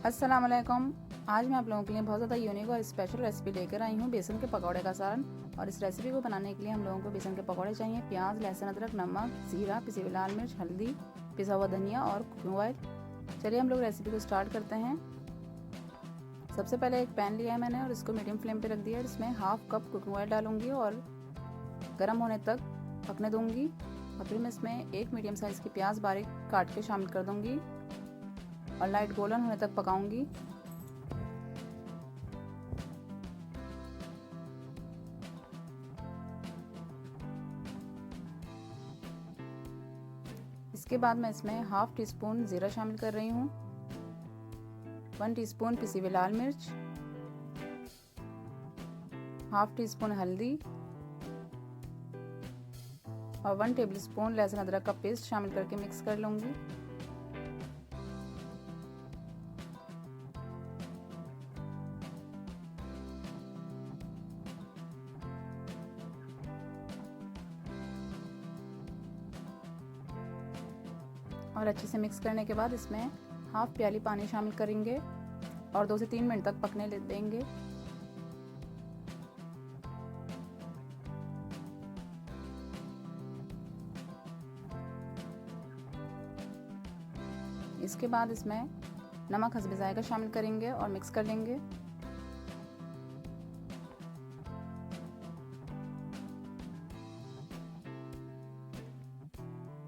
अस्सलाम वालेकुम। आज मैं आप लोगों के लिए बहुत ज़्यादा यूनिक और स्पेशल रेसिपी लेकर आई हूँ, बेसन के पकौड़े का सालन। और इस रेसिपी को बनाने के लिए हम लोगों को बेसन के पकौड़े चाहिए। प्याज, लहसुन, अदरक, नमक, जीरा, पिसी हुई लाल मिर्च, हल्दी, पिसा हुआ धनिया और कुकिंग ऑयल। चलिए हम लोग रेसिपी को स्टार्ट करते हैं। सबसे पहले एक पैन लिया है मैंने और इसको मीडियम फ्लेम पर रख दिया है। इसमें हाफ कप कुकिंग ऑयल डालूंगी और गर्म होने तक पकने दूंगी। और फिर मैं इसमें एक मीडियम साइज़ की प्याज बारीक काट के शामिल कर दूंगी और लाइट गोल्डन होने तक पकाऊंगी। इसके बाद मैं इसमें हाफ टी स्पून जीरा शामिल कर रही हूँ, 1 टीस्पून पिसी हुई लाल मिर्च, हाफ टी स्पून हल्दी और 1 टेबलस्पून लहसुन अदरक का पेस्ट शामिल करके मिक्स कर लूँगी। और अच्छे से मिक्स करने के बाद इसमें हाफ प्याली पानी शामिल करेंगे और 2 से 3 मिनट तक पकने देंगे। इसके बाद इसमें नमक हस्बे जायका शामिल करेंगे और मिक्स कर लेंगे।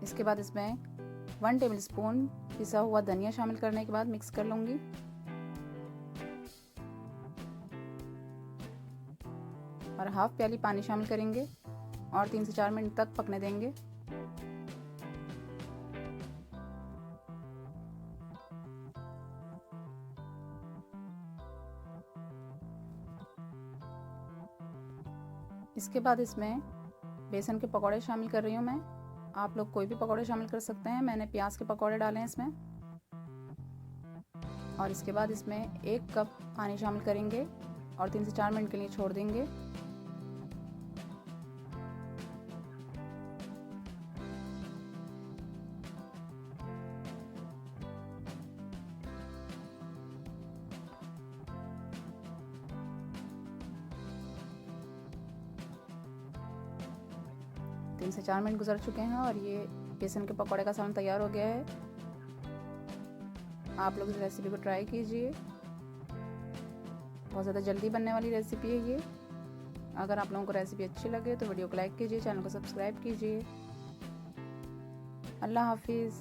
इसके बाद इसमें 1 टेबलस्पून पिसा हुआ धनिया शामिल करने के बाद मिक्स कर लूँगी। और हाफ प्याली पानी शामिल करेंगे और 3 से 4 मिनट तक पकने देंगे। इसके बाद इसमें बेसन के पकौड़े शामिल कर रही हूँ मैं। आप लोग कोई भी पकौड़े शामिल कर सकते हैं। मैंने प्याज के पकौड़े डाले हैं इसमें। और इसके बाद इसमें 1 कप पानी शामिल करेंगे और 3 से 4 मिनट के लिए छोड़ देंगे। तीन से 4 मिनट गुजर चुके हैं और ये बेसन के पकौड़े का सालन तैयार हो गया है। आप लोग इस रेसिपी को ट्राई कीजिए, बहुत ज़्यादा जल्दी बनने वाली रेसिपी है ये। अगर आप लोगों को रेसिपी अच्छी लगे तो वीडियो को लाइक कीजिए, चैनल को सब्सक्राइब कीजिए। अल्लाह हाफिज़।